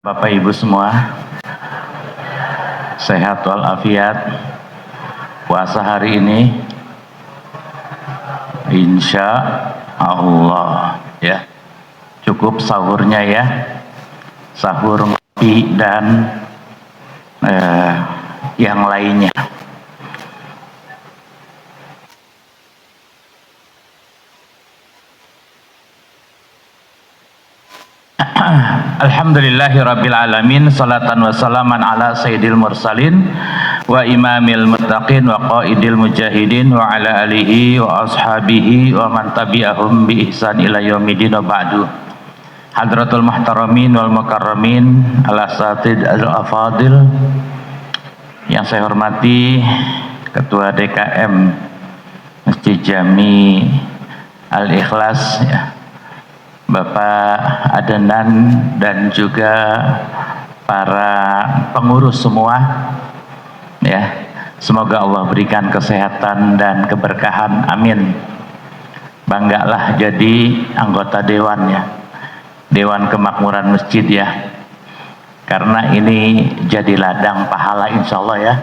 Bapak Ibu semua, sehat walafiat. Puasa hari ini insya Allah ya. Cukup sahurnya ya, sahur ngopi dan yang lainnya. Alhamdulillahirabbil alamin, salatan wa salaman ala sayyidil mursalin wa imamil muttaqin wa qaidil mujahidin wa ala alihi wa ashabihi wa man tabi'ahum bi ihsan ila yaumidin wa ba'du. Hadratul muhtaramin wal mukarramin ala asatid al-afadil, yang saya hormati Ketua DKM Masjid Jami Al-Ikhlas ya, Bapak Adenan, dan juga para pengurus semua ya. Semoga Allah berikan kesehatan dan keberkahan, amin. Banggalah jadi anggota dewan ya, Dewan Kemakmuran Masjid ya, karena ini jadi ladang pahala insya Allah ya.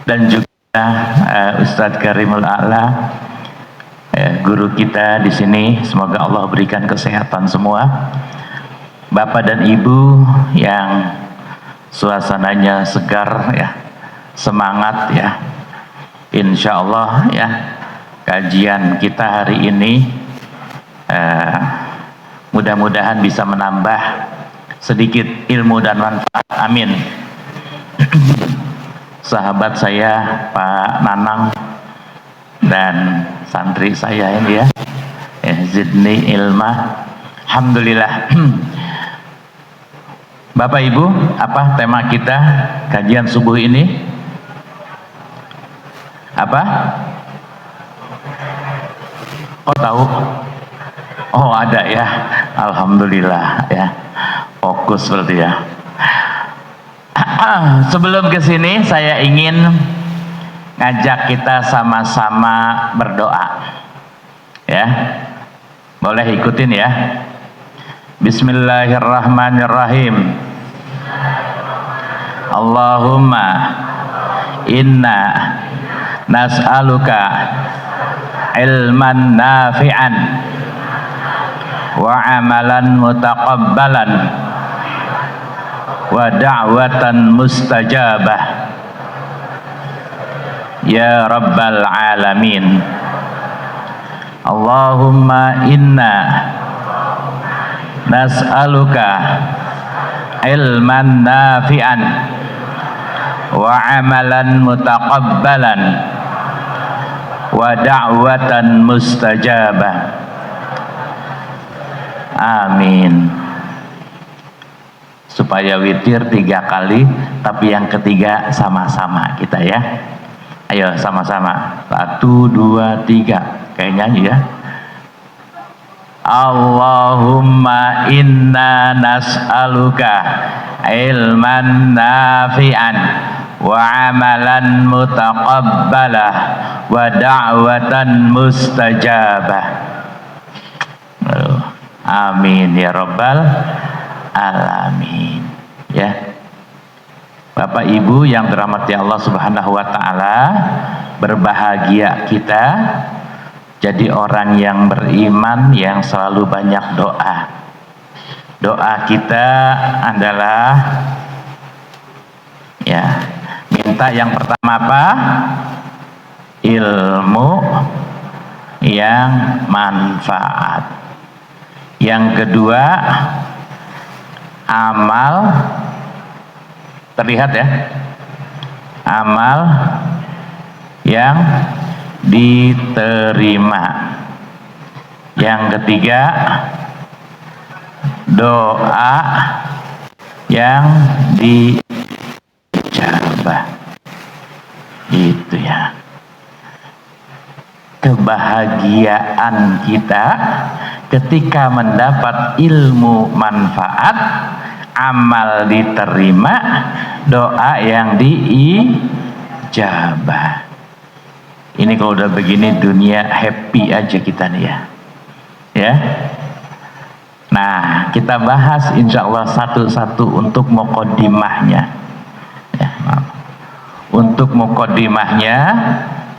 Dan juga Ustadz Karimul A'la, guru kita di sini, semoga Allah berikan kesehatan semua. Bapak dan Ibu yang suasananya segar ya, semangat ya, insya Allah ya. Kajian kita hari ini mudah-mudahan bisa menambah sedikit ilmu dan manfaat, amin. Sahabat saya Pak Nanang dan santri saya ini ya, zidni ilmah, alhamdulillah. Bapak Ibu, apa tema kita kajian subuh ini? Apa? Oh tahu? Oh ada ya, alhamdulillah ya, fokus berarti ya. Sebelum kesini saya ingin ngajak kita sama-sama berdoa ya. Boleh ikutin ya. Bismillahirrahmanirrahim. Allahumma inna nas'aluka ilman nafi'an wa amalan mutaqabbalan wa da'watan mustajabah ya rabbal alamin. Allahumma inna nas'aluka ilman nafi'an wa amalan mutaqabbalan wa da'watan mustajabah, amin. Supaya witir 3 kali, tapi yang ketiga sama-sama kita ya. Ayo sama-sama, 1, 2, 3, kayak nyanyi ya. Allahumma inna nas'aluka ilman nafi'an wa amalan mutaqabbalah wa da'watan mustajabah, amin ya rabbal alamin ya. Bapak Ibu yang dirahmati Allah Subhanahu wa taala, berbahagia kita jadi orang yang beriman yang selalu banyak doa. Doa kita adalah ya, minta yang pertama apa? Ilmu yang manfaat. Yang kedua, amal, terlihat ya, amal yang diterima. Yang ketiga, doa yang dijabah. Itu ya. Kebahagiaan kita ketika mendapat ilmu manfaat, amal diterima, doa yang diijabah. Ini kalau udah begini dunia happy aja kita nih ya. Ya. Nah, kita bahas insya Allah satu-satu untuk muqaddimahnya. Ya, maaf. Untuk muqaddimahnya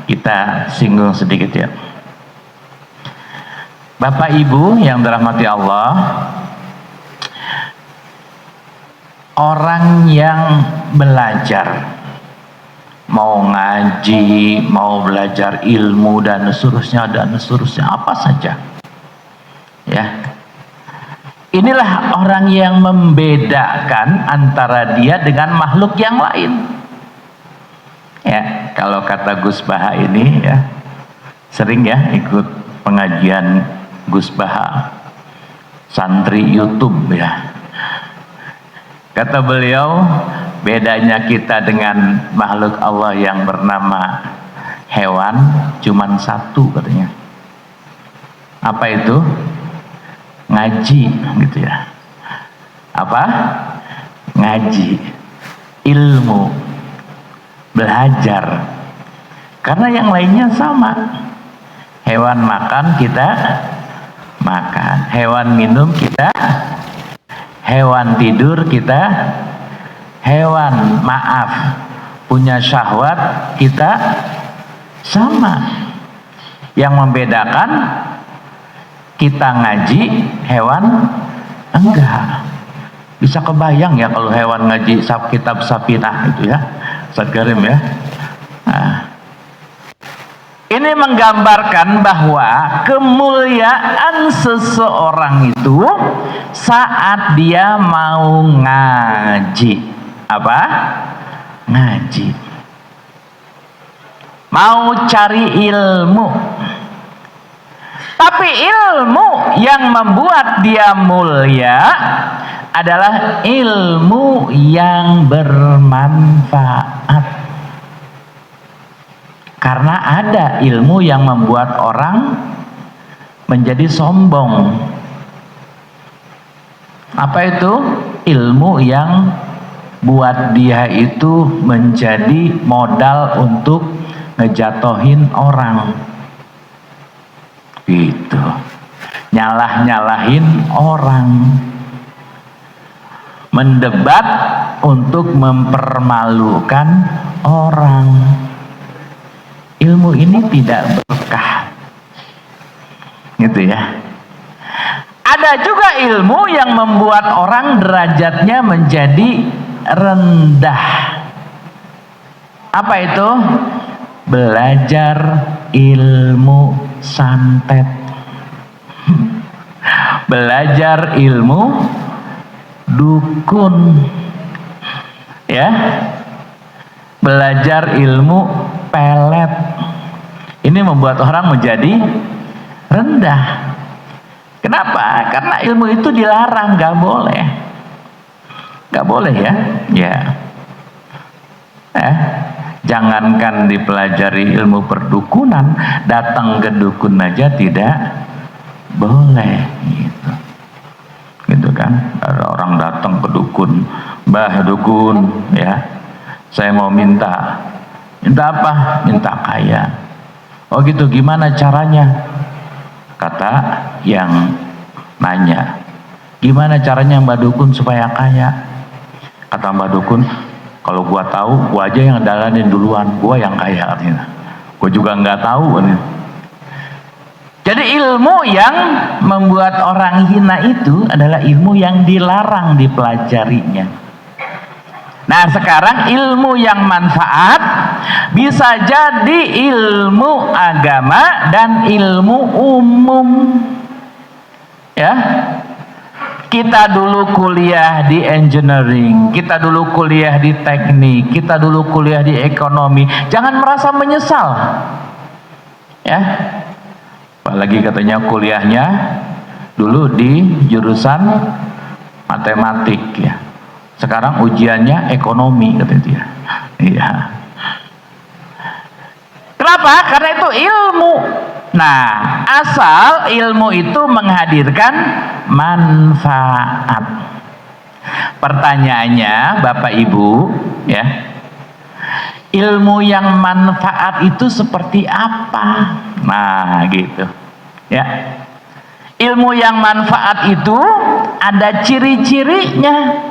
kita singgung sedikit ya. Bapak Ibu yang dirahmati Allah, orang yang belajar, mau ngaji, mau belajar ilmu dan seterusnya apa saja, ya. Inilah orang yang membedakan antara dia dengan makhluk yang lain. Ya, kalau kata Gus Baha ini ya, sering ya ikut pengajian Gus Baha, santri YouTube ya. Kata beliau, bedanya kita dengan makhluk Allah yang bernama hewan cuman satu katanya. Apa itu? Ngaji gitu ya. Apa? Ngaji, ilmu, belajar. Karena yang lainnya sama. Hewan makan, kita makan. Hewan minum, kita. Hewan tidur, kita. Hewan punya syahwat, kita sama. Yang membedakan kita ngaji, hewan enggak. Bisa kebayang ya kalau hewan ngaji kitab Sapinah itu ya, Ustaz Karim ya. Nah, ini menggambarkan bahwa kemuliaan seseorang itu saat dia mau ngaji. Apa? Ngaji. Mau cari ilmu. Tapi ilmu yang membuat dia mulia adalah ilmu yang bermanfaat. Karena ada ilmu yang membuat orang menjadi sombong. Apa itu? Ilmu yang buat dia itu menjadi modal untuk ngejatohin orang. Gitu. Nyalahin orang. Mendebat untuk mempermalukan orang. Ilmu ini tidak berkah. Gitu ya. Ada juga ilmu yang membuat orang derajatnya menjadi rendah. Apa itu? Belajar ilmu santet. Belajar ilmu dukun. Ya. Belajar ilmu pelet. Ini membuat orang menjadi rendah. Kenapa? Karena ilmu itu dilarang, gak boleh. Gak boleh ya. Ya. Jangankan dipelajari ilmu perdukunan, datang ke dukun aja tidak boleh gitu. Gitu kan? Ada orang datang ke dukun, "Mbah dukun, ya. Saya mau minta." "Minta apa?" "Minta kaya." "Oh gitu, gimana caranya?" Kata yang nanya, "Gimana caranya Mbak Dukun supaya kaya?" Kata Mbak Dukun, "Kalau gua tahu, gua aja yang dalanin duluan, gua yang kaya." Artinya, gua juga nggak tahu. Jadi ilmu yang membuat orang hina itu adalah ilmu yang dilarang dipelajarinya. Nah, sekarang ilmu yang manfaat bisa jadi ilmu agama dan ilmu umum. Ya. Kita dulu kuliah di engineering, kita dulu kuliah di teknik, kita dulu kuliah di ekonomi. Jangan merasa menyesal. Ya. Apalagi katanya kuliahnya dulu di jurusan matematik ya. Sekarang ujiannya ekonomi katanya dia. Iya. Kenapa? Karena itu ilmu. Nah, asal ilmu itu menghadirkan manfaat. Pertanyaannya, Bapak Ibu, ya. Ilmu yang manfaat itu seperti apa? Nah, gitu. Ya. Ilmu yang manfaat itu ada ciri-cirinya.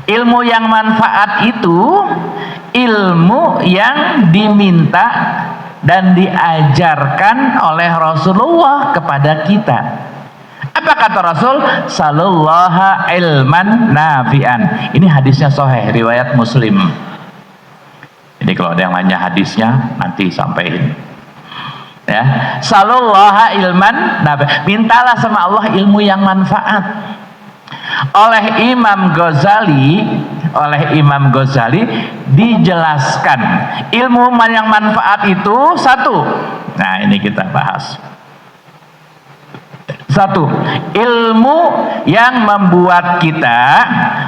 Ilmu yang manfaat itu ilmu yang diminta dan diajarkan oleh Rasulullah kepada kita. Apa kata Rasul? Sallallahu ilman nafi'an. Ini hadisnya sahih riwayat Muslim. Jadi kalau ada yang nanya hadisnya nanti sampaikan. Ya, sallallahu ilman nafi'an. Mintalah sama Allah ilmu yang manfaat. Oleh Imam Ghazali dijelaskan ilmu yang manfaat itu satu. Nah, ini kita bahas. Satu, ilmu yang membuat kita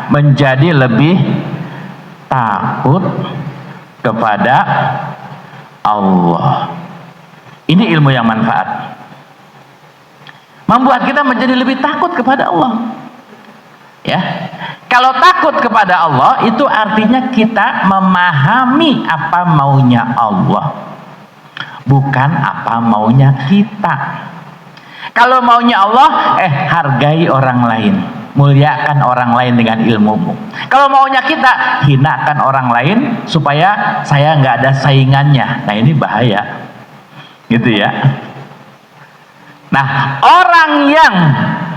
menjadi lebih takut kepada Allah. Ini ilmu yang manfaat. Membuat kita menjadi lebih takut kepada Allah. Ya, kalau takut kepada Allah itu artinya kita memahami apa maunya Allah, bukan apa maunya kita. Kalau maunya Allah, hargai orang lain, muliakan orang lain dengan ilmumu. Kalau maunya kita, hinakan orang lain supaya saya nggak ada saingannya. Nah, ini bahaya, gitu ya. Nah, orang yang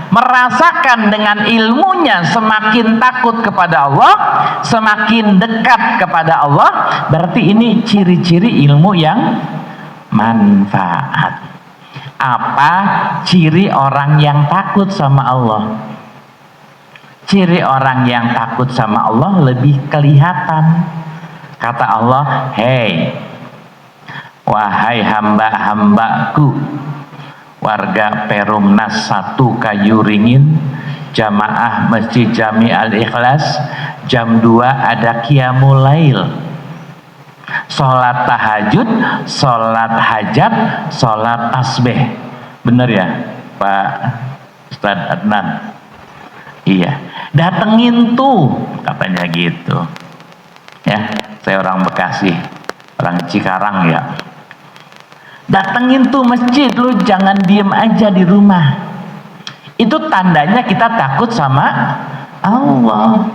merasakan dengan ilmunya semakin takut kepada Allah, semakin dekat kepada Allah, berarti ini ciri-ciri ilmu yang manfaat. Apa ciri orang yang takut sama Allah? Ciri orang yang takut sama Allah lebih kelihatan. Kata Allah, "Hei, wahai hamba-hambaku, warga Perumnas 1 Kayu Ringin, jamaah Masjid Jami Al-Ikhlas, jam 2 ada Qiyamul Lail, sholat tahajud, sholat hajat, sholat tasbih." Bener ya Pak Ustadz Adnan? Iya, datengin tuh, katanya gitu ya. Saya orang Bekasi, orang Cikarang ya. Datengin tuh masjid, lu jangan diem aja di rumah. Itu tandanya kita takut sama Allah.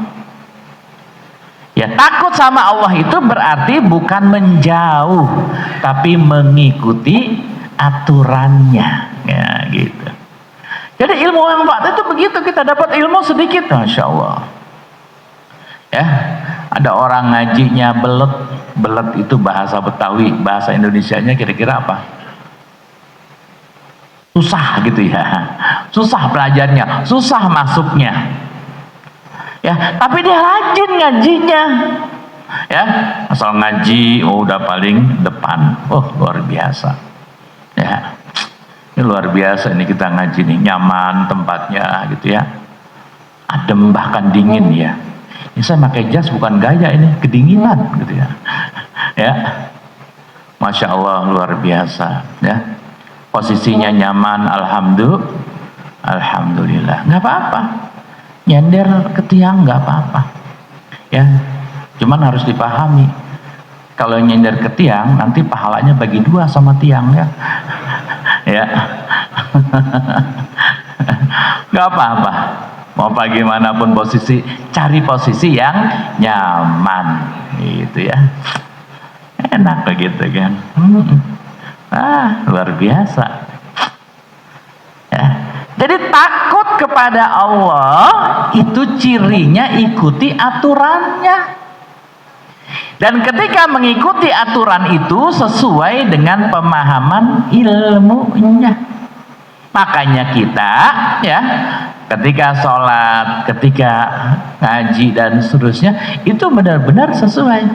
Ya, takut sama Allah itu berarti bukan menjauh, tapi mengikuti aturannya. Ya, gitu. Jadi ilmu yang manfaat itu begitu, kita dapat ilmu sedikit, Masya Allah. Ya, ada orang ngajinya belet. Belet itu bahasa Betawi, bahasa Indonesianya kira-kira apa? Susah gitu ya, susah belajarnya, susah masuknya. Ya, tapi dia rajin ngajinya. Ya, asal ngaji, udah paling depan. Oh, luar biasa. Ya, ini luar biasa ini kita ngaji nih, nyaman tempatnya gitu ya. Adem bahkan dingin ya. Ini saya pakai jas bukan gaya, ini kedinginan gitu ya. Ya, Masya Allah, luar biasa ya. Posisinya nyaman, alhamdulillah, nggak apa-apa. Nyender ke tiang nggak apa-apa ya. Cuman harus dipahami, kalau nyender ke tiang nanti pahalanya bagi 2 sama tiang ya. Ya, nggak apa-apa. Mau bagaimanapun posisi, cari posisi yang nyaman, gitu ya. Enak begitu kan. Luar biasa. Ya. Jadi takut kepada Allah itu cirinya ikuti aturannya. Dan ketika mengikuti aturan itu sesuai dengan pemahaman ilmunya. Makanya kita ya, ketika sholat, ketika ngaji dan seterusnya itu benar-benar sesuai.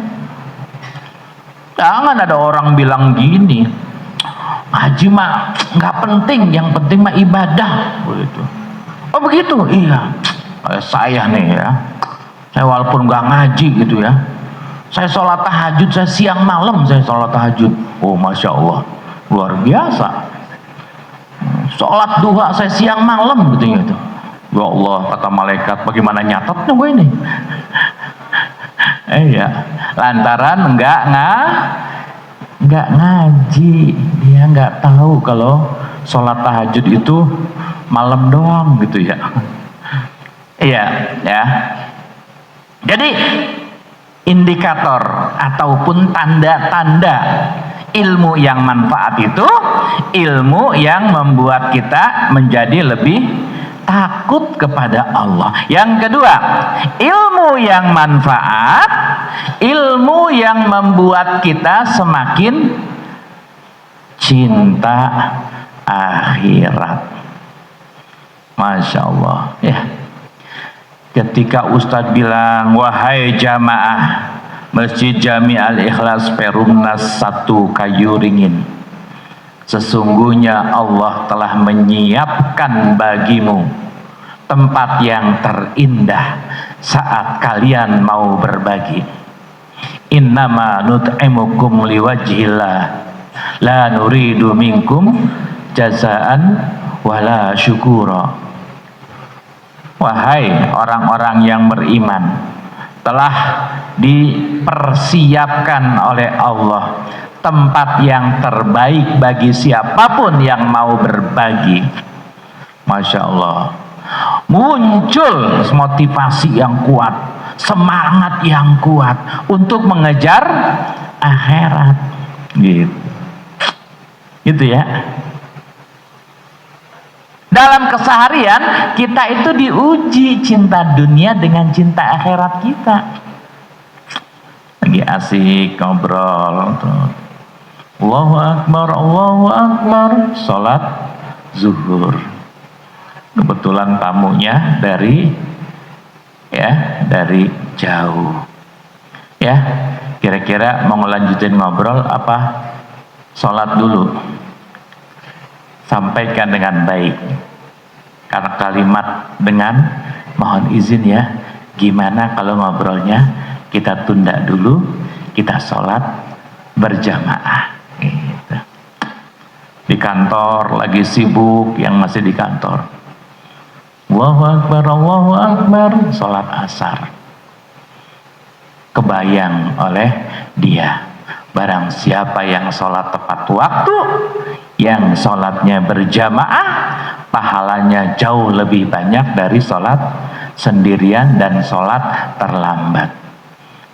Jangan ada orang bilang gini, ngaji mah nggak penting, yang penting mah ibadah begitu. Oh begitu? Iya. Kayak saya nih ya, saya walaupun nggak ngaji gitu ya, saya sholat tahajud, saya siang malam saya sholat tahajud. Oh Masya Allah, luar biasa. Sholat duha saya siang malam gitu gitu. Ya Allah, kata malaikat, bagaimana nyatetnya gue ini? Ya, lantaran enggak ngaji, dia enggak tahu kalau sholat tahajud itu malam doang gitu ya. Iya, ya. Jadi indikator ataupun tanda-tanda ilmu yang manfaat itu ilmu yang membuat kita menjadi lebih takut kepada Allah. Yang kedua, ilmu yang manfaat, ilmu yang membuat kita semakin cinta akhirat. Masya Allah, ya. Ketika Ustadz bilang, wahai jamaah Masjid Jami Al-Ikhlas Perumnas 1 Kayuringin, sesungguhnya Allah telah menyiapkan bagimu tempat yang terindah saat kalian mau berbagi. Innama nut'imukum liwajhillah la nuridu minkum jazaan wala syukura. Wahai orang-orang yang beriman, telah dipersiapkan oleh Allah tempat yang terbaik bagi siapapun yang mau berbagi. Masya Allah, muncul motivasi yang kuat, semangat yang kuat untuk mengejar akhirat, gitu ya. Dalam keseharian kita itu diuji cinta dunia dengan cinta akhirat kita. Lagi asik ngobrol, Allahu Akbar, sholat zuhur. Kebetulan tamunya dari jauh. Ya, kira-kira mau ngelanjutin ngobrol apa sholat dulu? Sampaikan dengan baik, karena kalimat dengan mohon izin ya, gimana kalau ngobrolnya kita tunda dulu, kita sholat berjamaah gitu. Di kantor lagi sibuk, yang masih di kantor Allahu Akbar, sholat asar, kebayang oleh dia, barang siapa yang sholat tepat waktu, yang sholatnya berjamaah, pahalanya jauh lebih banyak dari sholat sendirian dan sholat terlambat.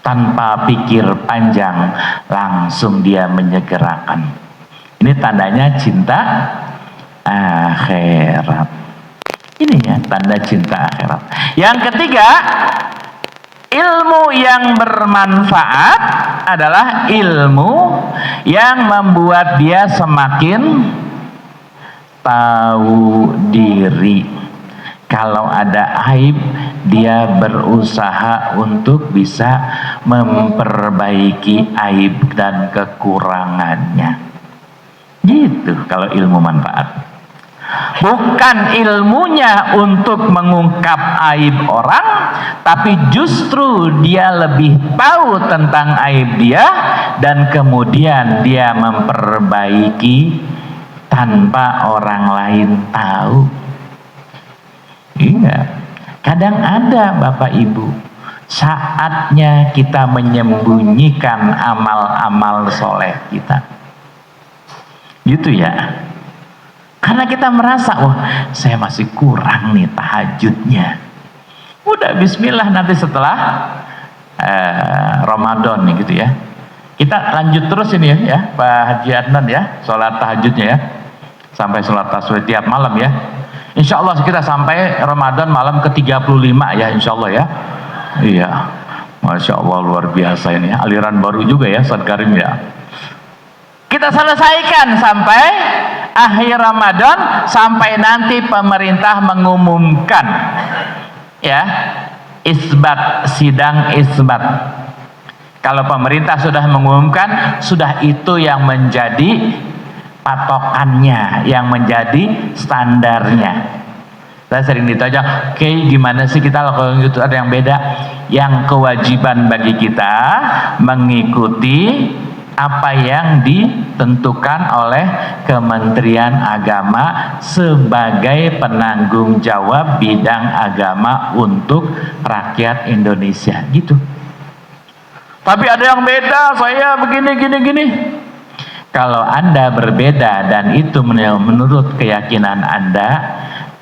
Tanpa pikir panjang, langsung dia menyegerakan. Ini tandanya cinta akhirat. Ini ya tanda cinta akhirat. Yang ketiga, ilmu yang bermanfaat adalah ilmu yang membuat dia semakin tahu diri. Kalau ada aib, dia berusaha untuk bisa memperbaiki aib dan kekurangannya. Gitu kalau ilmu manfaat. Bukan ilmunya untuk mengungkap aib orang, tapi justru dia lebih tahu tentang aib dia dan kemudian dia memperbaiki tanpa orang lain tahu. Iya, kadang ada Bapak Ibu, saatnya kita menyembunyikan amal-amal soleh kita. Gitu ya. Karena kita merasa, wah saya masih kurang nih tahajudnya. Udah bismillah nanti setelah Ramadan nih gitu ya. Kita lanjut terus ini ya Pak Haji Adnan ya, sholat tahajudnya ya. Sampai sholat tasbih tiap malam ya. Insya Allah kita sampai Ramadan malam ke-35 ya insya Allah ya. Iya, Masya Allah luar biasa ini. Aliran baru juga ya Ustaz Karim ya. Kita selesaikan sampai akhir Ramadan, sampai nanti pemerintah mengumumkan ya, isbat, sidang isbat. Kalau pemerintah sudah mengumumkan, sudah itu yang menjadi patokannya, yang menjadi standarnya. Saya sering ditanya, oke gimana sih kita kalau itu ada yang beda? Yang kewajiban bagi kita mengikuti apa yang ditentukan oleh Kementerian Agama sebagai penanggung jawab bidang agama untuk rakyat Indonesia gitu. Tapi ada yang beda, saya begini. Kalau Anda berbeda dan itu menurut keyakinan Anda,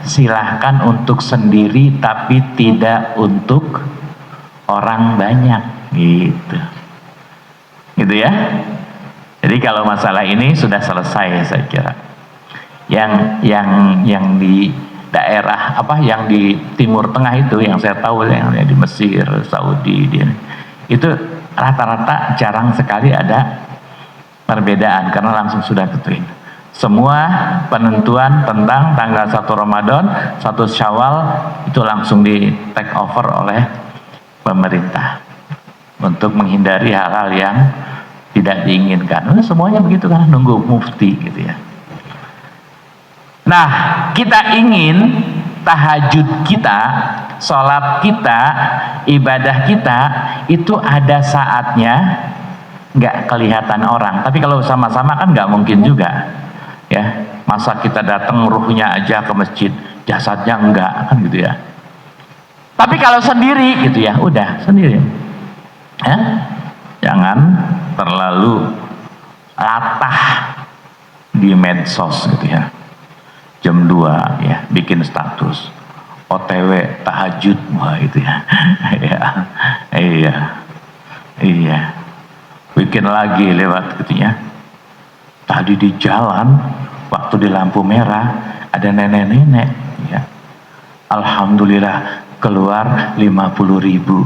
silahkan untuk sendiri tapi tidak untuk orang banyak, gitu ya. Jadi kalau masalah ini sudah selesai saya kira. Yang di daerah yang di Timur Tengah itu yang saya tahu, yang di Mesir, Saudi, itu rata-rata jarang sekali ada perbedaan karena langsung sudah tentuin. Semua penentuan tentang tanggal 1 Ramadan, 1 Syawal itu langsung di take over oleh pemerintah untuk menghindari hal-hal yang tidak diinginkan. Semuanya begitu kan, nunggu mufti gitu ya. Nah, kita ingin tahajud kita, sholat kita, ibadah kita itu ada saatnya nggak kelihatan orang. Tapi kalau sama-sama kan nggak mungkin juga. Ya, masa kita datang ruhnya aja ke masjid, jasadnya enggak, kan gitu ya. Tapi kalau sendiri gitu ya, udah sendiri. Ya? Jangan terlalu latah di medsos gitu ya. Jam 2 ya, bikin status OTW tahajud, wah itu ya. Iya. Bikin lagi lewat gitu ya. Tadi di jalan, waktu di lampu merah, ada nenek-nenek, ya. Alhamdulillah keluar 50.000.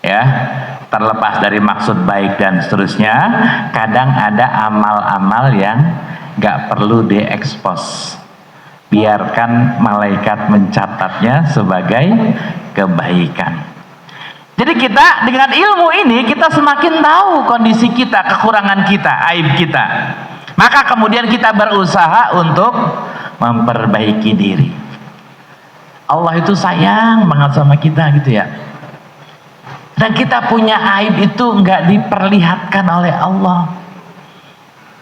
Ya, terlepas dari maksud baik dan seterusnya, kadang ada amal-amal yang gak perlu diekspos. Biarkan malaikat mencatatnya sebagai kebaikan. Jadi kita dengan ilmu ini kita semakin tahu kondisi kita, kekurangan kita, aib kita. Maka kemudian kita berusaha untuk memperbaiki diri. Allah itu sayang banget sama kita gitu ya. Dan kita punya aib itu nggak diperlihatkan oleh Allah.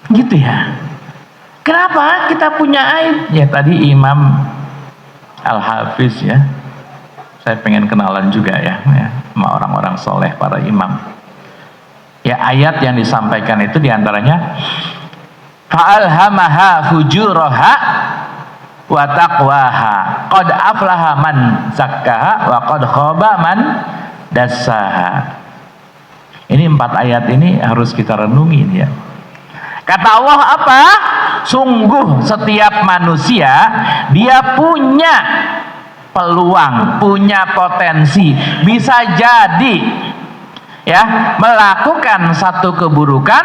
Gitu ya. Kenapa kita punya aib? Ya tadi Imam Al-Hafiz ya. Saya pengen kenalan juga ya sama orang-orang soleh, para imam. Ya, ayat yang disampaikan itu diantaranya fa'alhamaha fujuraha wa taqwaha qad aflaha man zakkaha wa qad khaba man dassaha. Ini 4 ayat ini harus kita renungi ya. Kata Allah apa? Sungguh setiap manusia dia punya peluang, punya potensi, bisa jadi ya melakukan satu keburukan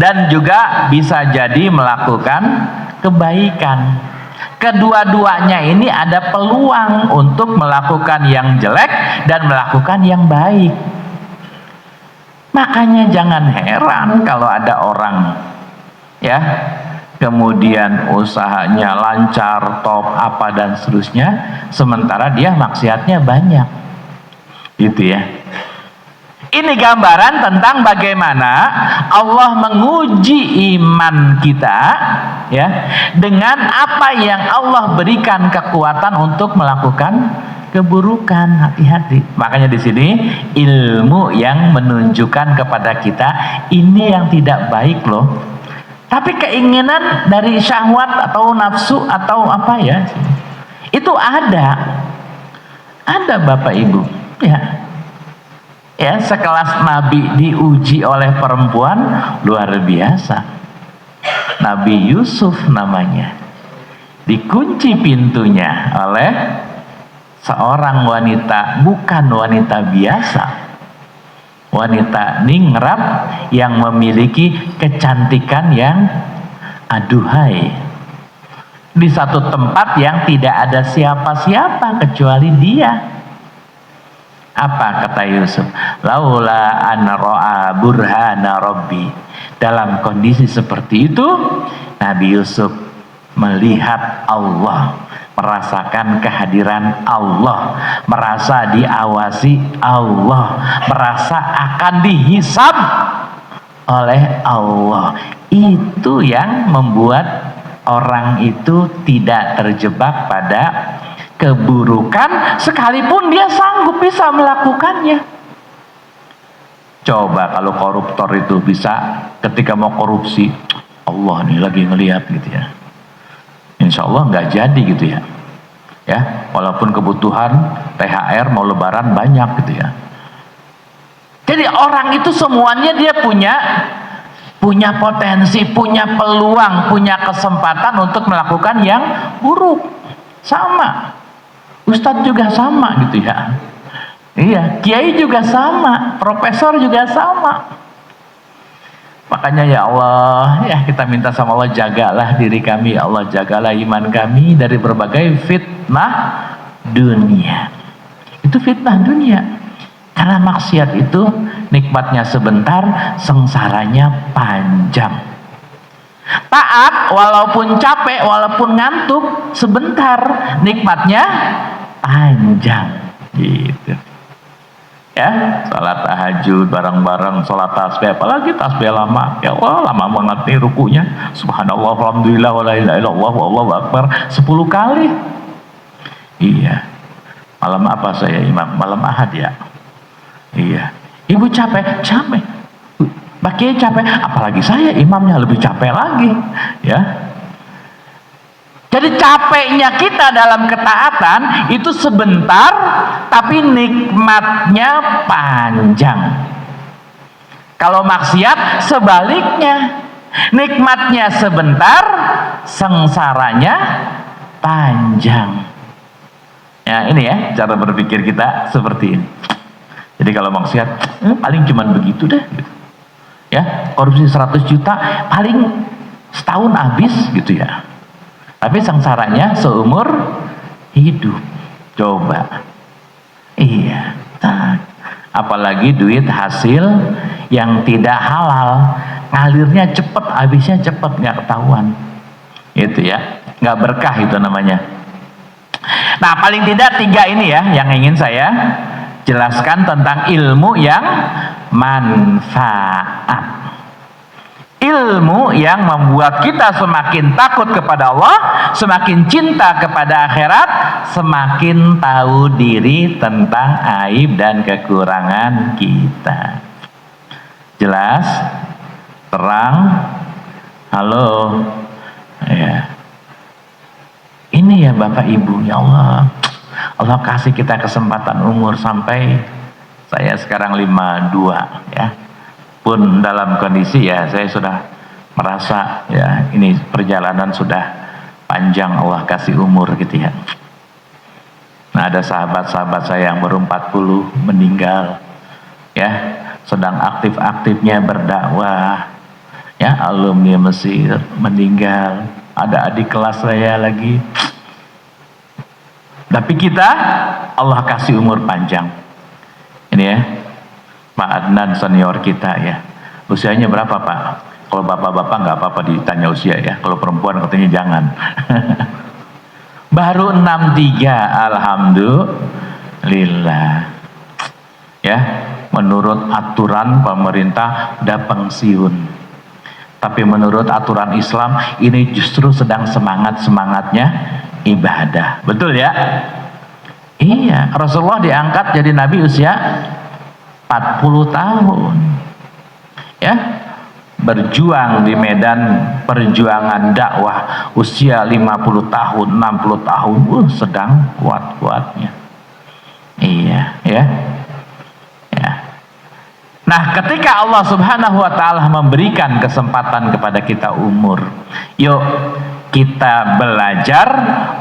dan juga bisa jadi melakukan kebaikan. Kedua-duanya ini ada peluang untuk melakukan yang jelek dan melakukan yang baik. Makanya jangan heran kalau ada orang ya kemudian usahanya lancar, top, apa dan seterusnya, sementara dia maksiatnya banyak, gitu ya. Ini gambaran tentang bagaimana Allah menguji iman kita, ya, dengan apa yang Allah berikan kekuatan untuk melakukan keburukan. Hati-hati. Makanya di sini ilmu yang menunjukkan kepada kita ini yang tidak baik loh. Tapi keinginan dari syahwat atau nafsu atau apa ya, itu ada Bapak Ibu ya sekelas Nabi diuji oleh perempuan luar biasa. Nabi Yusuf namanya, dikunci pintunya oleh seorang wanita, bukan wanita biasa, wanita ningrat yang memiliki kecantikan yang aduhai, di satu tempat yang tidak ada siapa-siapa kecuali dia. Apa kata Yusuf? Laula an ra'a burhana rabbi. Dalam kondisi seperti itu Nabi Yusuf melihat Allah, merasakan kehadiran Allah, merasa diawasi Allah, merasa akan dihisab oleh Allah. Itu yang membuat orang itu tidak terjebak pada keburukan sekalipun dia sanggup bisa melakukannya. Coba kalau koruptor itu bisa ketika mau korupsi, Allah nih lagi ngelihat gitu ya. Ini insya Allah nggak jadi gitu ya. Ya, walaupun kebutuhan THR mau lebaran banyak gitu ya. Jadi orang itu semuanya dia punya potensi, punya peluang, punya kesempatan untuk melakukan yang buruk. Sama. Ustadz juga sama gitu ya. Iya, kiai juga sama, profesor juga sama. Makanya ya Allah, ya kita minta sama Allah, jagalah diri kami, ya Allah, jagalah iman kami dari berbagai fitnah dunia. Itu fitnah dunia. Karena maksiat itu nikmatnya sebentar, sengsaranya panjang. Taat walaupun capek, walaupun ngantuk, sebentar, nikmatnya panjang. Gitu. Ya, salat tahajud bareng-bareng, salat tasbih, apalagi tasbih lama, ya Allah, lama banget nih rukunya, subhanallah, alhamdulillah, wa la ilaha illallah, wallahu akbar, 10 kali. Iya. Malam apa saya imam? Malam Ahad ya. Iya. Ibu capek? Capek. Pak Kiai capek, apalagi saya imamnya lebih capek lagi, ya. Jadi capeknya kita dalam ketaatan itu sebentar, tapi nikmatnya panjang. Kalau maksiat sebaliknya, nikmatnya sebentar, sengsaranya panjang. Ya ini ya cara berpikir kita seperti ini. Jadi kalau maksiat paling cuman begitu deh. Gitu. Ya, korupsi 100 juta paling setahun habis gitu ya. Tapi sengsaranya seumur hidup. Coba. Iya. Nah, apalagi duit hasil yang tidak halal, ngalirnya cepet, habisnya cepet, nggak ketahuan. Itu ya, nggak berkah itu namanya. Nah, paling tidak 3 ini ya yang ingin saya jelaskan tentang ilmu yang manfaat. Ilmu yang membuat kita semakin takut kepada Allah, semakin cinta kepada akhirat, semakin tahu diri tentang aib dan kekurangan kita. Jelas? Terang? Halo? Ya. Ini ya Bapak Ibu, ya Allah. Allah kasih kita kesempatan umur sampai saya sekarang 52 ya. Pun dalam kondisi ya saya sudah merasa ya ini perjalanan sudah panjang, Allah kasih umur gitu ya. Nah ada sahabat-sahabat saya yang baru 40 meninggal ya, sedang aktif-aktifnya berdakwah ya, alumni Mesir meninggal, ada adik kelas saya lagi. Tapi kita Allah kasih umur panjang. Ini ya Pak Adnan senior kita ya. Usianya berapa Pak? Kalau bapak-bapak nggak apa-apa ditanya usia ya. Kalau perempuan katanya jangan. Baru 63, alhamdulillah. Ya, menurut aturan pemerintah udah pensiun. Tapi menurut aturan Islam ini justru sedang semangat-semangatnya ibadah. Betul ya? Iya, Rasulullah diangkat jadi nabi usia 40 tahun ya, berjuang di medan perjuangan dakwah usia 50 tahun 60 tahun sedang kuat-kuatnya. Iya ya. Ya. Nah ketika Allah subhanahu wa ta'ala memberikan kesempatan kepada kita umur, yuk kita belajar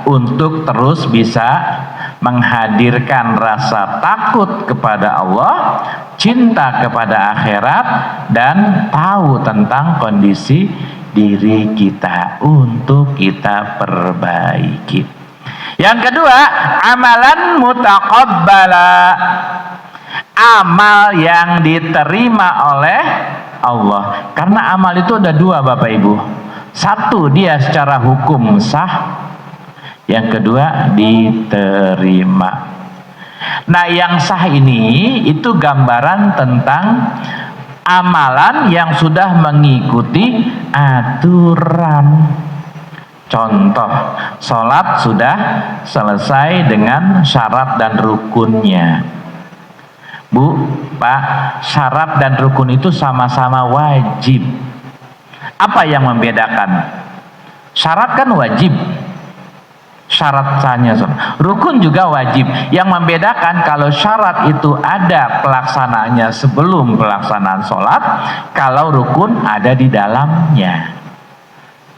untuk terus bisa menghadirkan rasa takut kepada Allah, cinta kepada akhirat, dan tahu tentang kondisi diri kita untuk kita perbaiki. Yang kedua, amalan mutaqabbala, amal yang diterima oleh Allah. Karena amal itu ada 2 Bapak Ibu. Satu, dia secara hukum sah. Yang kedua, diterima. Nah yang sah ini itu gambaran tentang amalan yang sudah mengikuti aturan. Contoh, sholat sudah selesai dengan syarat dan rukunnya. Bu, Pak, syarat dan rukun itu sama-sama wajib. Apa yang membedakan? Syarat kan wajib, syarat sahnya sholat. Rukun juga wajib. Yang membedakan kalau syarat itu ada pelaksanaannya sebelum pelaksanaan sholat, kalau rukun ada di dalamnya.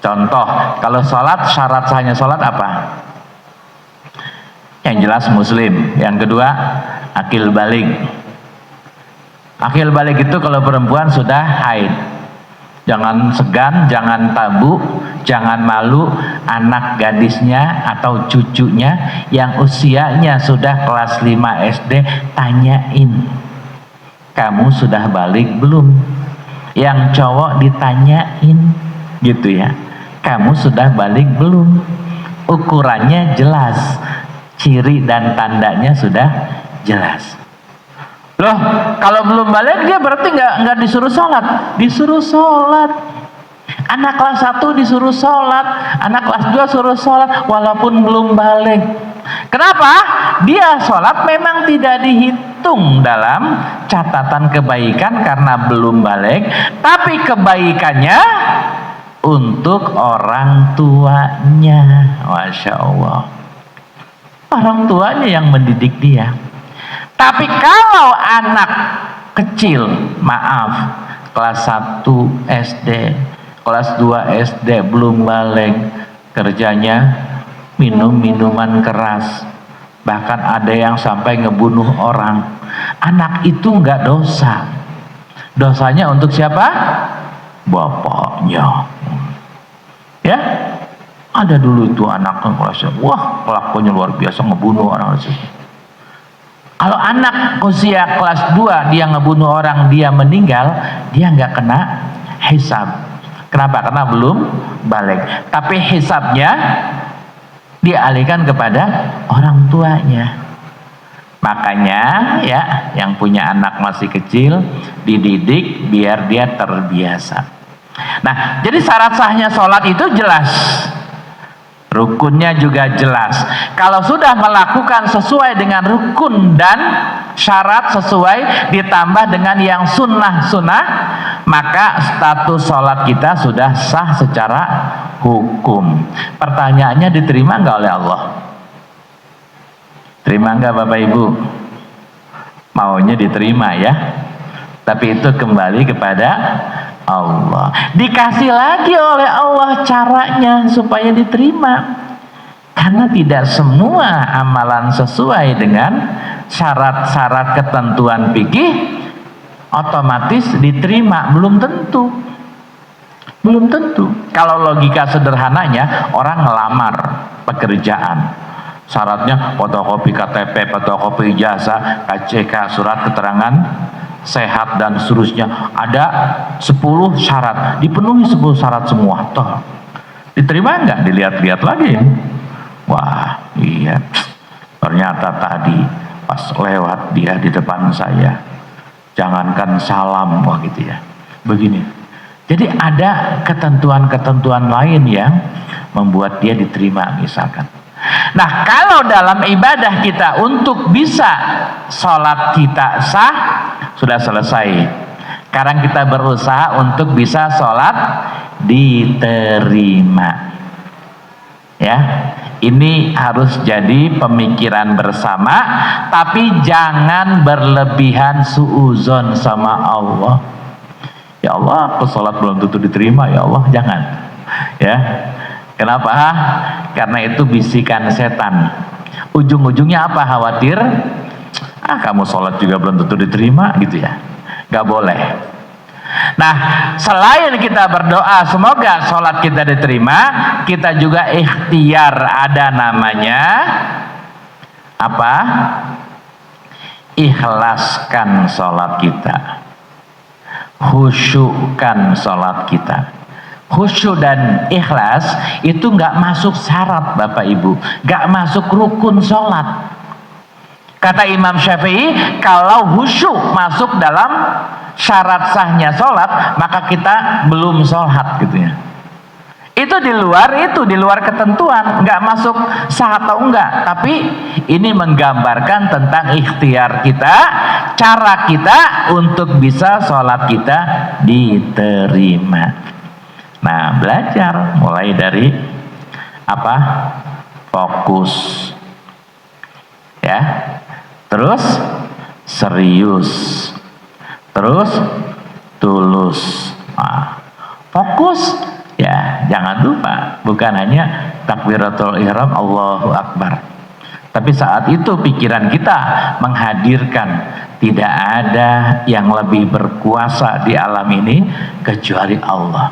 Contoh, kalau sholat, syarat sahnya sholat apa? Yang jelas muslim. Yang kedua, akil balik. Akil balik itu kalau perempuan sudah haid. Jangan segan, jangan tabu, jangan malu anak gadisnya atau cucunya yang usianya sudah kelas 5 SD, tanyain, kamu sudah balik belum? Yang cowok ditanyain gitu ya, kamu sudah balik belum? Ukurannya jelas, ciri dan tandanya sudah jelas. Loh, kalau belum balik dia berarti nggak disuruh sholat. Disuruh sholat. Anak kelas 1 disuruh sholat, anak kelas 2 suruh sholat walaupun belum balik. Kenapa? Dia sholat memang tidak dihitung dalam catatan kebaikan karena belum balik, tapi kebaikannya untuk orang tuanya. Masya Allah, orang tuanya yang mendidik dia. Tapi kalau anak kecil, maaf, kelas 1 SD, kelas 2 SD belum balik, kerjanya minum minuman keras, bahkan ada yang sampai ngebunuh orang. Anak itu nggak dosa. Dosanya untuk siapa? Bapaknya. Ya, ada dulu itu anak kelasnya, wah kelakuannya luar biasa, ngebunuh orang. Kalau anak usia kelas 2 dia ngebunuh orang, dia meninggal, dia nggak kena hisab. Kenapa? Karena belum balik. Tapi hisabnya dialihkan kepada orang tuanya. Makanya ya, yang punya anak masih kecil dididik biar dia terbiasa. Nah, jadi syarat sahnya sholat itu jelas. Rukunnya juga jelas. Kalau sudah melakukan sesuai dengan rukun dan syarat sesuai ditambah dengan yang sunnah-sunnah, maka status sholat kita sudah sah secara hukum. Pertanyaannya, diterima nggak oleh Allah? Terima nggak Bapak Ibu? Maunya diterima ya, tapi itu kembali kepada Allah. Dikasih lagi oleh Allah caranya supaya diterima, karena tidak semua amalan sesuai dengan syarat-syarat ketentuan fikih otomatis diterima. Belum tentu. Kalau logika sederhananya, orang ngelamar pekerjaan, syaratnya fotokopi KTP, fotokopi ijazah, KCK, surat keterangan sehat dan seterusnya. Ada 10 syarat, dipenuhi 10 syarat semua. Toh, diterima nggak? Dilihat-lihat lagi. Wah, iya. Ternyata tadi pas lewat dia di depan saya, jangankan salam, wah gitu ya. Begini. Jadi ada ketentuan-ketentuan lain yang membuat dia diterima misalkan. Nah, kalau dalam ibadah kita untuk bisa sholat kita sah, sudah selesai. Sekarang kita berusaha untuk bisa sholat diterima. Ya, ini harus jadi pemikiran bersama, tapi jangan berlebihan suuzon sama Allah. Ya Allah, aku sholat belum tentu diterima, ya Allah, jangan. Ya. Kenapa? Karena itu bisikan setan. Ujung-ujungnya apa? Khawatir, kamu sholat juga belum tentu diterima gitu ya. Gak boleh. Nah, selain kita berdoa semoga sholat kita diterima, kita juga ikhtiar, ada namanya apa? Ikhlaskan sholat kita, khusyukkan sholat kita. Khusyuk dan ikhlas itu nggak masuk syarat Bapak Ibu, nggak masuk rukun sholat. Kata Imam Syafi'i, kalau khusyuk masuk dalam syarat sahnya sholat, maka kita belum sholat gitu ya. Itu di luar ketentuan, nggak masuk sah atau enggak. Tapi ini menggambarkan tentang ikhtiar kita, cara kita untuk bisa sholat kita diterima. Nah, belajar mulai dari apa? fokus, ya. Terus serius, terus tulus. Nah, fokus, ya jangan lupa, bukan hanya takbiratul ihram Allahu Akbar, tapi saat itu pikiran kita menghadirkan tidak ada yang lebih berkuasa di alam ini kecuali Allah.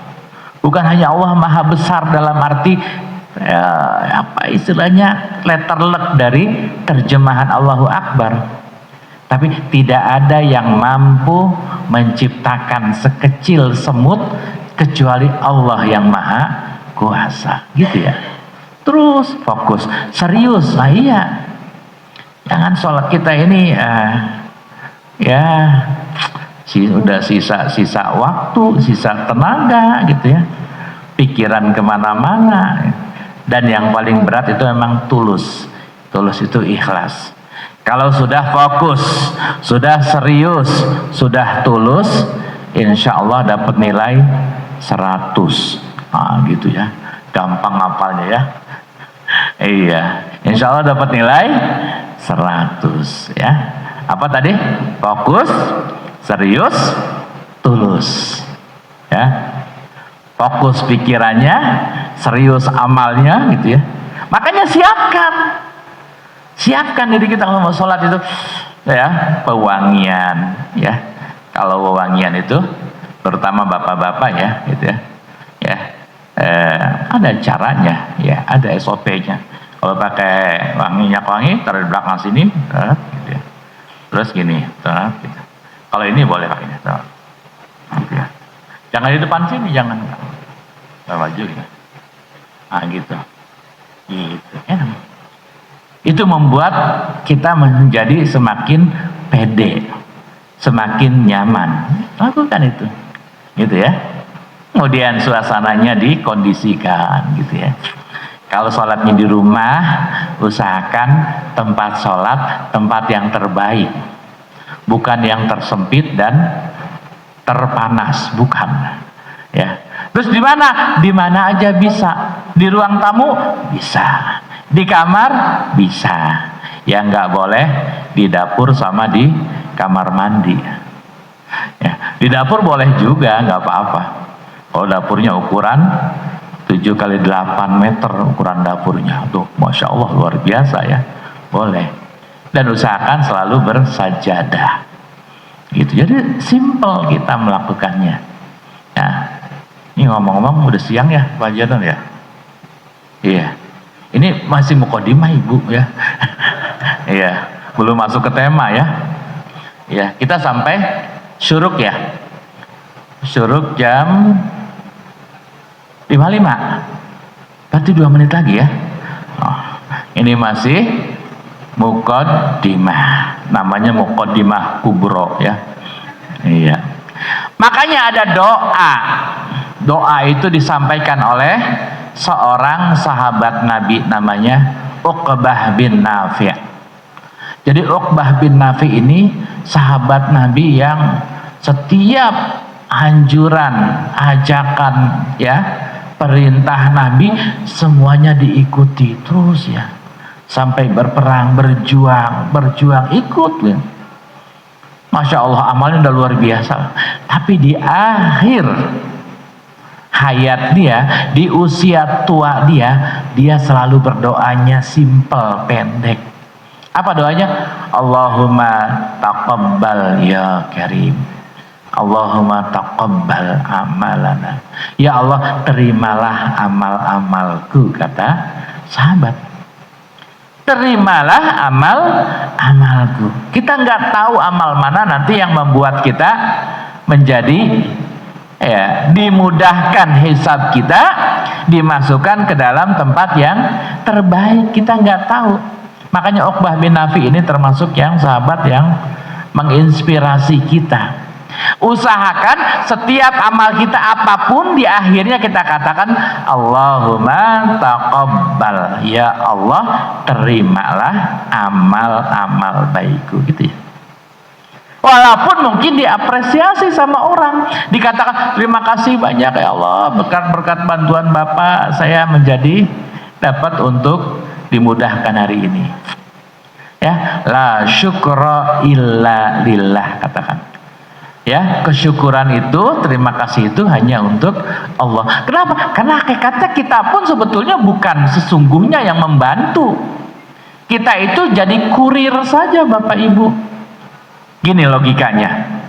Bukan hanya Allah maha besar dalam arti apa istilahnya letterlek dari terjemahan Allahu Akbar, tapi tidak ada yang mampu menciptakan sekecil semut kecuali Allah yang maha kuasa, gitu ya. Terus fokus, serius. Nah iya, jangan sholat kita ini ya udah sisa waktu, sisa tenaga gitu ya, pikiran kemana-mana. Dan yang paling berat itu memang tulus itu ikhlas. Kalau sudah fokus, sudah serius, sudah tulus, insya Allah dapat nilai 100. Nah, gitu ya, gampang ngapalnya ya. Iya, insya Allah dapat nilai 100 ya. Apa tadi? Fokus, serius, tulus ya. Fokus pikirannya, serius amalnya gitu ya. Makanya siapkan diri kita kalau mau sholat itu ya, pewangian ya. Kalau pewangian itu terutama bapak-bapak ya gitu ya. Ada caranya ya, ada SOP-nya. Kalau pakai wangi, taruh di belakang sini gitu ya. Terus gini gitu. Kalau ini boleh pakainya gitu ya. Jangan di depan sini, jangan baju ya. Ah gitu enak. Itu membuat kita menjadi semakin pede, semakin nyaman. Lakukan itu gitu ya. Kemudian suasananya dikondisikan gitu ya. Kalau sholatnya di rumah, usahakan tempat sholat tempat yang terbaik, bukan yang tersempit dan terpanas, bukan ya. Terus di mana? Di mana aja bisa. Di ruang tamu bisa, di kamar bisa. Yang nggak boleh di dapur sama di kamar mandi ya. Di dapur boleh juga, nggak apa-apa. Kalau dapurnya ukuran 7x8 meter ukuran dapurnya, tuh Masya Allah luar biasa ya, boleh. Dan usahakan selalu bersajadah gitu. Jadi simple kita melakukannya ya. Ini ngomong-ngomong udah siang ya Pak Jadan ya. Iya, ini masih mukadimah Ibu ya. Iya, belum masuk ke tema ya. Iya, kita sampai syuruk ya. Syuruk jam 55, berarti 2 menit lagi ya. Ini masih muqaddimah, namanya muqaddimah kubro ya. Iya, makanya ada doa itu disampaikan oleh seorang sahabat Nabi namanya Uqbah bin Nafi'. Jadi Uqbah bin Nafi' ini sahabat Nabi yang setiap anjuran, ajakan ya, perintah Nabi semuanya diikuti terus ya, sampai berperang, berjuang ikut ya. Masya Allah, amalnya udah luar biasa. Tapi di akhir hayat dia, di usia tua dia selalu berdoanya simple, pendek. Apa doanya? Allahumma taqabbal ya karim, Allahumma taqabbal amalana. Ya Allah, terimalah amal-amalku, kata sahabat. Terimalah amalku. Kita nggak tahu amal mana nanti yang membuat kita menjadi ya, dimudahkan hisab kita, dimasukkan ke dalam tempat yang terbaik. Kita nggak tahu. Makanya Uqbah bin Nafi ini termasuk yang sahabat yang menginspirasi kita. Usahakan setiap amal kita apapun di akhirnya kita katakan Allahumma taqabbal, ya Allah terimalah amal-amal baikku gitu ya. Walaupun mungkin diapresiasi sama orang, dikatakan terima kasih banyak ya Allah, berkat bantuan Bapak saya menjadi dapat untuk dimudahkan hari ini. Ya, la syukra illa lillah, katakan. Ya, kesyukuran itu, terima kasih itu hanya untuk Allah. Kenapa? Karena hakikatnya kita pun sebetulnya bukan sesungguhnya yang membantu. Kita itu jadi kurir saja, Bapak Ibu. Gini logikanya.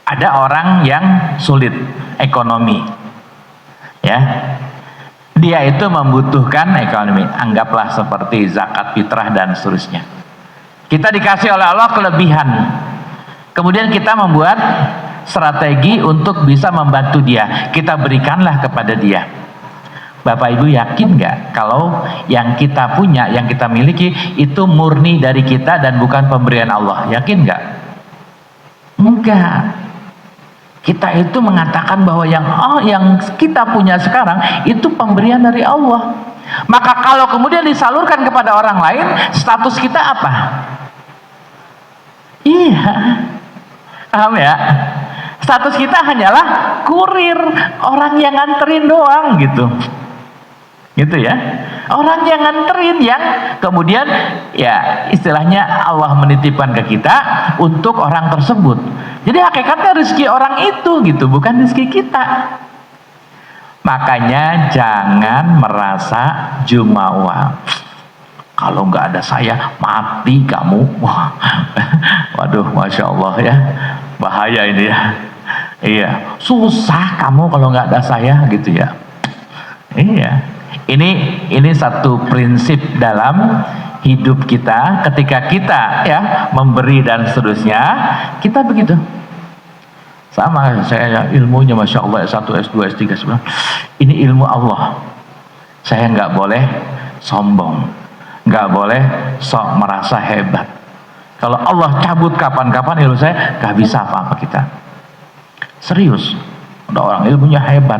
Ada orang yang sulit ekonomi. Ya. Dia itu membutuhkan ekonomi. Anggaplah seperti zakat fitrah dan seterusnya. Kita dikasih oleh Allah kelebihan. Kemudian kita membuat strategi untuk bisa membantu dia. Kita berikanlah kepada dia. Bapak Ibu yakin nggak kalau yang kita punya, yang kita miliki itu murni dari kita dan bukan pemberian Allah? Yakin nggak? Enggak. Kita itu mengatakan bahwa yang kita punya sekarang itu pemberian dari Allah. Maka kalau kemudian disalurkan kepada orang lain, status kita apa? Iya. Paham ya? Status kita hanyalah kurir, orang yang nganterin doang gitu. Gitu ya. Orang yang nganterin, yang kemudian ya istilahnya Allah menitipkan ke kita untuk orang tersebut. Jadi hakikatnya rezeki orang itu gitu, bukan rezeki kita. Makanya jangan merasa jumawa. Kalau nggak ada saya mati kamu. Wah, waduh, masya Allah ya, bahaya ini ya. Iya, susah kamu kalau nggak ada saya gitu ya. Iya, ini satu prinsip dalam hidup kita. Ketika kita ya memberi dan seterusnya, kita begitu. Sama saya ilmunya masya Allah S1, S2, S3 sebenarnya. Ini ilmu Allah. Saya nggak boleh sombong. Nggak boleh sok merasa hebat. Kalau Allah cabut kapan-kapan ilmu saya, nggak bisa apa-apa kita. Serius. Ada orang ilmunya hebat,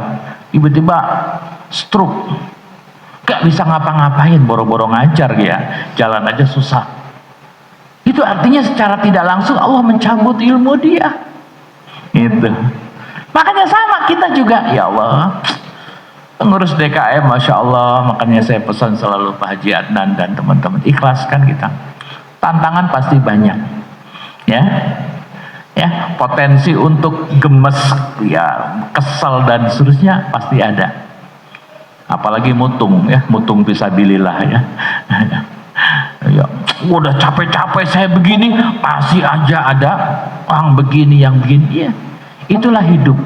tiba-tiba stroke, nggak bisa ngapa-ngapain, boro-boro ngajar dia, jalan aja susah. Itu artinya secara tidak langsung Allah mencabut ilmu dia. Gitu. Makanya sama kita juga, ya Allah. Pengurus DKM, Masya Allah, makanya saya pesan selalu Pak Haji Adnan dan teman-teman, ikhlaskan kita. Tantangan pasti banyak, ya, potensi untuk gemes, ya, kesel dan seterusnya pasti ada. Apalagi mutung, ya, mutung fisabilillah ya. Ya, udah capek-capek saya begini, pasti aja ada orang begini yang begini, ya. Itulah hidup.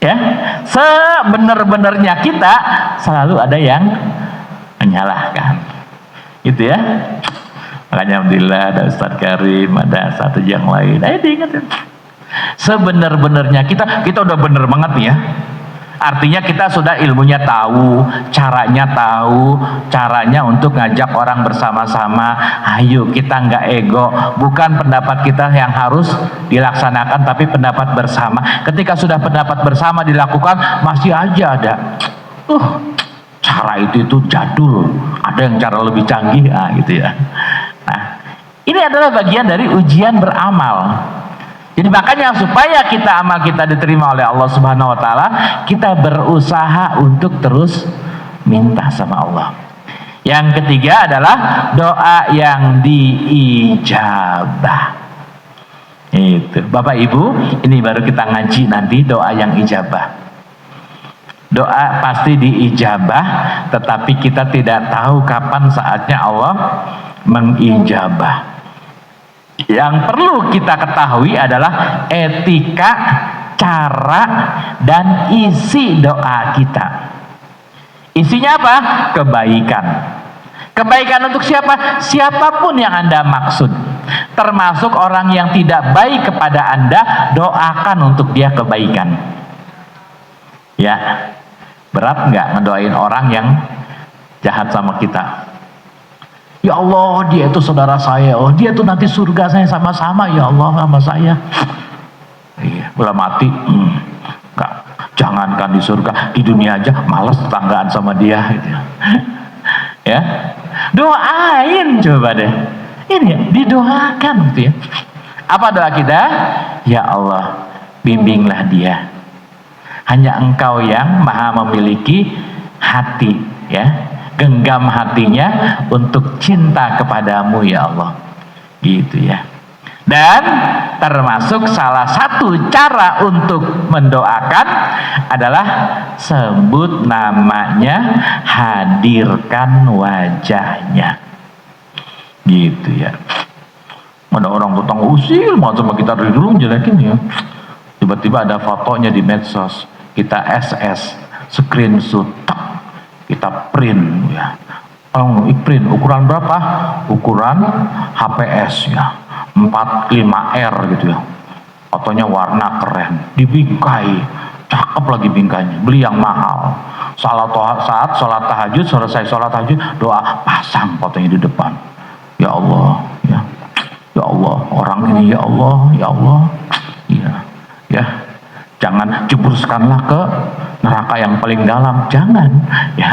Ya, sebenar-benarnya kita selalu ada yang menyalahkan, gitu ya. Makanya alhamdulillah ada Ustadz Karim, ada satu yang lain. Ayo diingat, sebenar-benarnya kita udah bener banget nih ya. Artinya kita sudah ilmunya tahu, caranya untuk ngajak orang bersama-sama. Ayo kita nggak ego, bukan pendapat kita yang harus dilaksanakan, tapi pendapat bersama. Ketika sudah pendapat bersama dilakukan, masih aja ada cara itu jadul, ada yang cara lebih canggih, gitu ya. Nah, ini adalah bagian dari ujian beramal. Jadi makanya supaya amal kita diterima oleh Allah Subhanahu wa taala, kita berusaha untuk terus minta sama Allah. Yang ketiga adalah doa yang diijabah. Itu, Bapak Ibu, ini baru kita ngaji nanti doa yang ijabah. Doa pasti diijabah, tetapi kita tidak tahu kapan saatnya Allah mengijabah. Yang perlu kita ketahui adalah etika, cara, dan isi doa kita. Isinya apa? Kebaikan. Kebaikan untuk siapa? Siapapun yang Anda maksud. Termasuk orang yang tidak baik kepada Anda, doakan untuk dia kebaikan. Ya, berat nggak ngedoain orang yang jahat sama kita? Ya Allah, dia itu saudara saya. Oh, dia itu nanti surga saya sama-sama. Ya Allah, sama saya. Iya, udah mati. Enggak, jangankan di surga, di dunia aja malas tetanggaan sama dia. Gitu. Ya, doain coba deh. Ini didoakan, gitu ya. Apa doa kita? Ya Allah, bimbinglah dia. Hanya Engkau yang maha memiliki hati, ya. genggam hatinya untuk cinta kepadamu ya Allah, gitu ya. Dan termasuk salah satu cara untuk mendoakan adalah sebut namanya, hadirkan wajahnya, gitu ya. Ada orang tukang usil mau sama kita dari dulu jelekin ya, tiba-tiba ada fotonya di medsos, kita SS, screenshot, kita print ya. Print ukuran berapa? Ukuran HPS ya, 45R gitu ya. Fotonya warna keren, dibingkai, cakep lagi bingkainya, beli yang mahal. Saat sholat tahajud, selesai sholat tahajud, doa, pasang fotonya di depan. Ya Allah, ya, ya Allah, orang ini ya Allah, ya Allah, ya, ya. Jangan jebruskanlah ke neraka yang paling dalam, jangan, ya.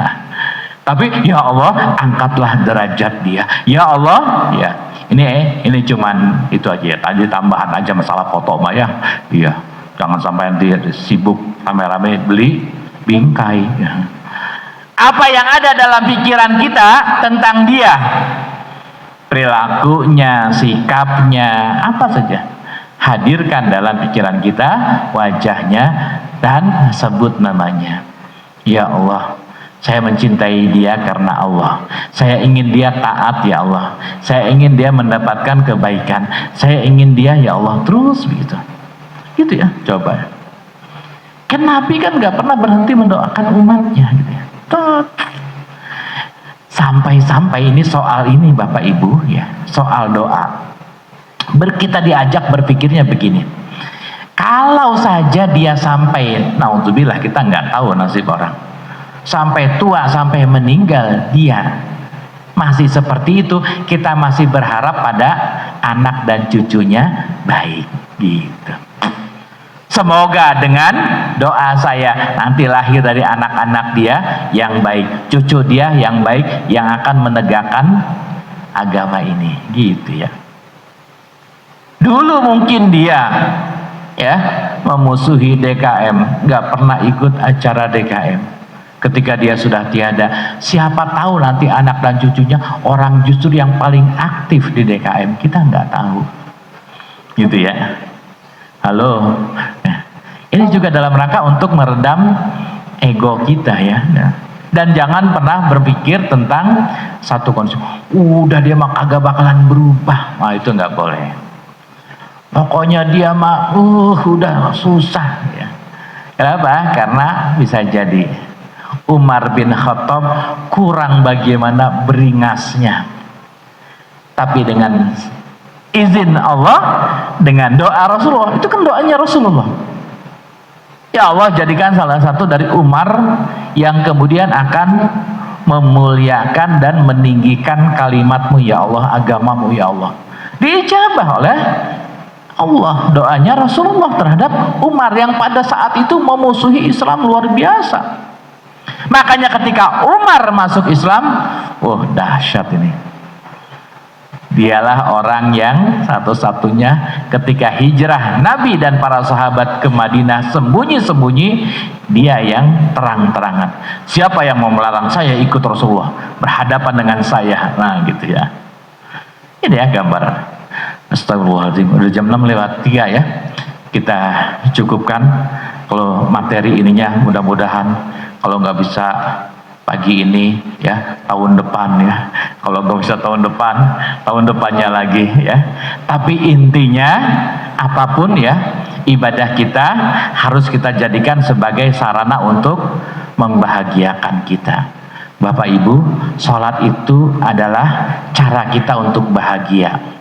Tapi ya Allah, angkatlah derajat dia. Ya Allah, ya. Ini cuman itu aja ya. Tadi tambahan aja masalah foto mah ya. Iya. Jangan sampai nanti sibuk rame-rame beli bingkai. Ya. Apa yang ada dalam pikiran kita tentang dia? Perilakunya, sikapnya, apa saja. Hadirkan dalam pikiran kita wajahnya dan sebut namanya. Ya Allah, saya mencintai dia karena Allah. Saya ingin dia taat ya Allah. Saya ingin dia mendapatkan kebaikan. Saya ingin dia ya Allah, terus begitu. Gitu ya, coba. Kan Nabi kan gak pernah berhenti mendoakan umatnya gitu ya. Sampai-sampai ini soal ini Bapak Ibu ya, soal doa. Kita diajak berpikirnya begini. Kalau saja dia sampai, naudzubillah, kita nggak tahu nasib orang, sampai tua, sampai meninggal, dia masih seperti itu, kita masih berharap pada anak dan cucunya baik, gitu. Semoga dengan doa saya nanti lahir dari anak-anak dia yang baik, cucu dia yang baik, yang akan menegakkan agama ini, gitu ya. Dulu mungkin dia ya memusuhi DKM, nggak pernah ikut acara DKM. Ketika dia sudah tiada, siapa tahu nanti anak dan cucunya orang justru yang paling aktif di DKM, kita nggak tahu, gitu ya. Halo, ini juga dalam rangka untuk meredam ego kita ya. Dan jangan pernah berpikir tentang satu konsep, udah dia mah kagak bakalan berubah, nah itu nggak boleh. Pokoknya dia mah udah susah ya. Kenapa? Karena bisa jadi Umar bin Khattab kurang bagaimana beringasnya, tapi dengan izin Allah, dengan doa Rasulullah, itu kan doanya Rasulullah, ya Allah jadikan salah satu dari Umar yang kemudian akan memuliakan dan meninggikan kalimatmu ya Allah, agamamu ya Allah. Diijabah oleh Allah doanya Rasulullah terhadap Umar yang pada saat itu memusuhi Islam luar biasa. Makanya ketika Umar masuk Islam, dahsyat ini. Dialah orang yang satu-satunya ketika hijrah Nabi dan para sahabat ke Madinah sembunyi-sembunyi, dia yang terang-terangan. Siapa yang mau melarang saya ikut Rasulullah, berhadapan dengan saya? Nah gitu ya. Ini ya gambar. Astagfirullahaladzim, udah jam 6:03 ya. Kita cukupkan. Kalau materi ininya mudah-mudahan, kalau nggak bisa pagi ini ya, tahun depan ya. Kalau nggak bisa tahun depan, tahun depannya lagi ya. Tapi intinya apapun ya, ibadah kita harus kita jadikan sebagai sarana untuk membahagiakan kita. Bapak Ibu, sholat itu adalah cara kita untuk bahagia.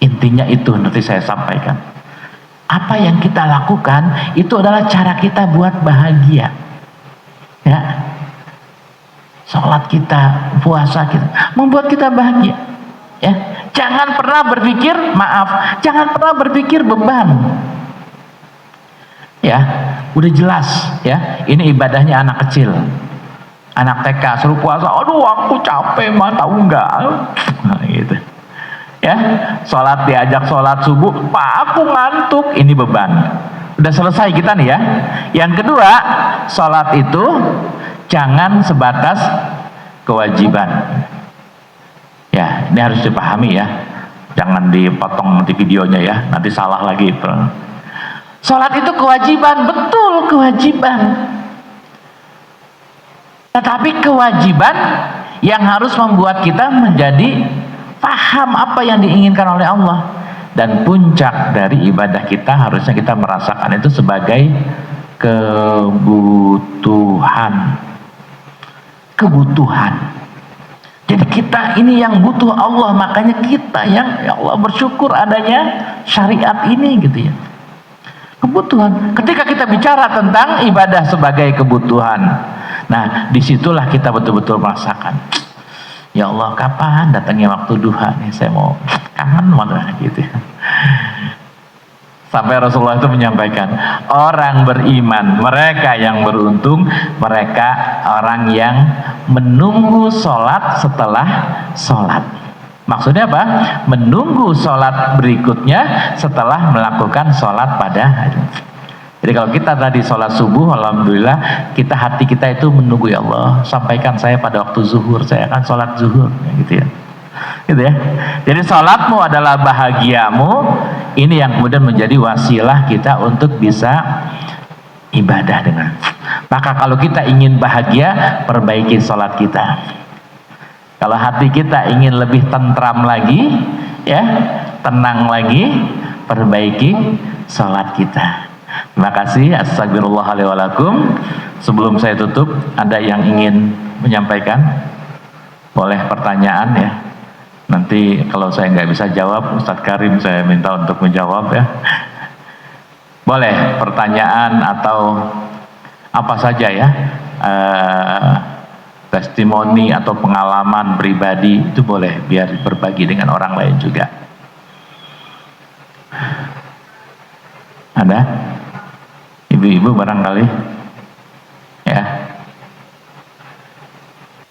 Intinya itu nanti saya sampaikan. Apa yang kita lakukan itu adalah cara kita buat bahagia. Ya. Salat kita, puasa kita membuat kita bahagia. Ya. Jangan pernah berpikir, jangan pernah berpikir beban. Ya, udah jelas ya. Ini ibadahnya anak kecil. Anak TK suruh puasa, aduh aku capek mah, tahu enggak? Nah, gitu. Ya, sholat diajak sholat subuh, Pak aku ngantuk, ini beban. Udah selesai kita nih ya. Yang kedua, sholat itu jangan sebatas kewajiban. Ya, ini harus dipahami ya. Jangan dipotong nanti videonya ya, nanti salah lagi. Sholat itu kewajiban, betul kewajiban. Tetapi kewajiban yang harus membuat kita menjadi paham apa yang diinginkan oleh Allah. Dan puncak dari ibadah kita harusnya kita merasakan itu sebagai kebutuhan. Kebutuhan. Jadi kita ini yang butuh Allah, makanya kita yang ya Allah bersyukur adanya syariat ini gitu ya. Kebutuhan. Ketika kita bicara tentang ibadah sebagai kebutuhan, nah disitulah kita betul-betul merasakan. Ya Allah, kapan datangnya waktu duha nih? Saya mau kangen mana gitu. Sampai Rasulullah itu menyampaikan, orang beriman, mereka yang beruntung, mereka orang yang menunggu sholat setelah sholat. Maksudnya apa? Menunggu sholat berikutnya setelah melakukan sholat pada hari. Jadi kalau kita tadi sholat subuh, alhamdulillah kita hati kita itu menunggu, ya Allah sampaikan saya pada waktu zuhur, saya akan sholat zuhur, gitu ya. Gitu ya. Jadi sholatmu adalah bahagiamu. Ini yang kemudian menjadi wasilah kita untuk bisa ibadah dengan. Maka kalau kita ingin bahagia, perbaiki sholat kita. Kalau hati kita ingin lebih tentram lagi, ya, tenang lagi, perbaiki sholat kita. Terima kasih. Astagfirullahaladzim wa lakum. Sebelum saya tutup, ada yang ingin menyampaikan? Boleh pertanyaan ya. Nanti kalau saya nggak bisa jawab, Ustadz Karim saya minta untuk menjawab ya. Boleh pertanyaan atau apa saja ya, testimoni atau pengalaman pribadi itu boleh, biar berbagi dengan orang lain juga. Ada? Ibu-ibu barangkali ya.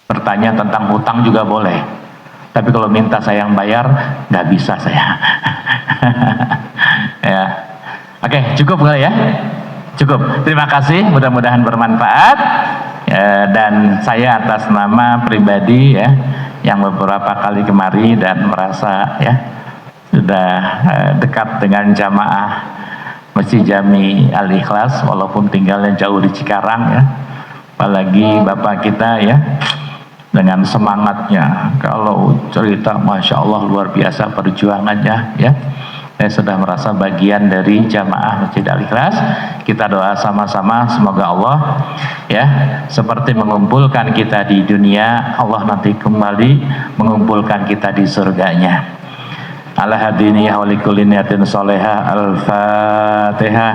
Pertanyaan tentang hutang juga boleh, tapi kalau minta saya yang bayar nggak bisa saya. Ya, oke, cukup nggak ya? Cukup. Terima kasih, mudah-mudahan bermanfaat. Ya, dan saya atas nama pribadi ya, yang beberapa kali kemari dan merasa ya sudah dekat dengan jamaah Masjid Jami Al-Ikhlas, walaupun tinggalnya jauh di Cikarang ya. Apalagi Bapak kita ya, dengan semangatnya, kalau cerita Masya Allah luar biasa perjuangannya ya. Saya sudah merasa bagian dari jamaah Masjid Al-Ikhlas. Kita doa sama-sama, semoga Allah ya seperti mengumpulkan kita di dunia, Allah nanti kembali mengumpulkan kita di surganya. Ala hadiniyah wa likulli niyatin salihah. Al-Fatihah.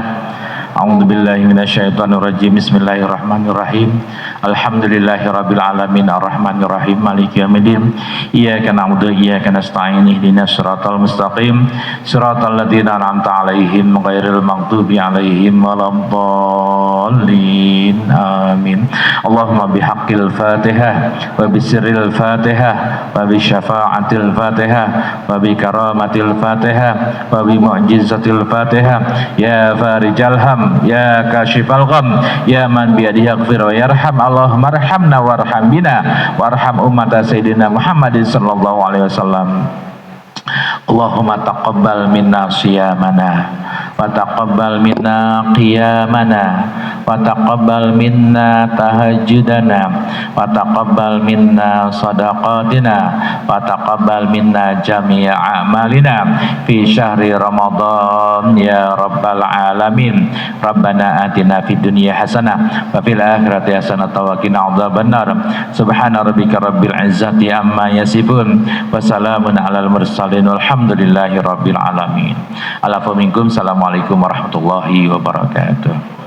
A'udzubillahi minasyaitonirrajim. Bismillahirrahmanirrahim. Alhamdulillahirabbil alamin arrahmanirrahim maliki yaumiddin. Iyyaka na'budu wa iyyaka nasta'in ihdinas siratal mustaqim siratal ladzina an'amta 'alaihim ghairil maghdubi 'alaihim waladdallin. Amin. Allahumma bihaqqil Fatihah wa bisirril Fatihah wa bisyafa'atil Fatihah wa bi karamatil Fatihah wa bi mu'jizatil Fatihah ya farijal ham ya kashifal gham ya man biyadihi yaghfir wa yarham. Allahumma arhamna warham bina warham ummata sayyidina Muhammadin sallallahu alaihi wasallam. Allahumma taqabbal minna siyamana wa taqabbal minna qiyamana wa taqabbal minna tahajjudana wa taqabbal minna sadaqatina wa taqabbal minna jami'a a'malina fi syahri Ramadan ya rabbal alamin. Rabbana atina fid dunya hasanah wa fil akhirati hasanah wa qina adzabannar. Subhana rabbika rabbil izzati amma yasifun wa salamun alal mursalin walhamdulillahi rabbil alamin. Alafu minkum. Assalamualaikum warahmatullahi wabarakatuh.